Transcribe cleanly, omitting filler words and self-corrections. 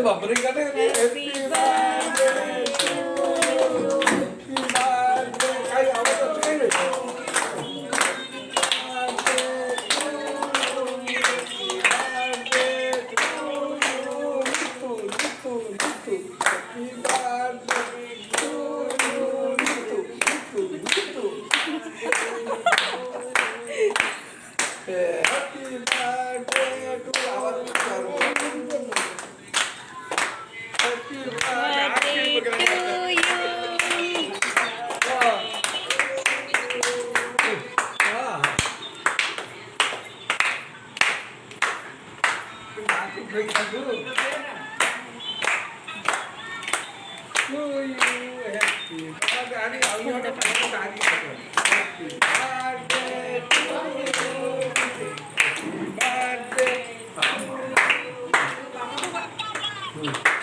बापरे का happy birthday to you happy birthday काही आवाज असतो काही नाही birthday.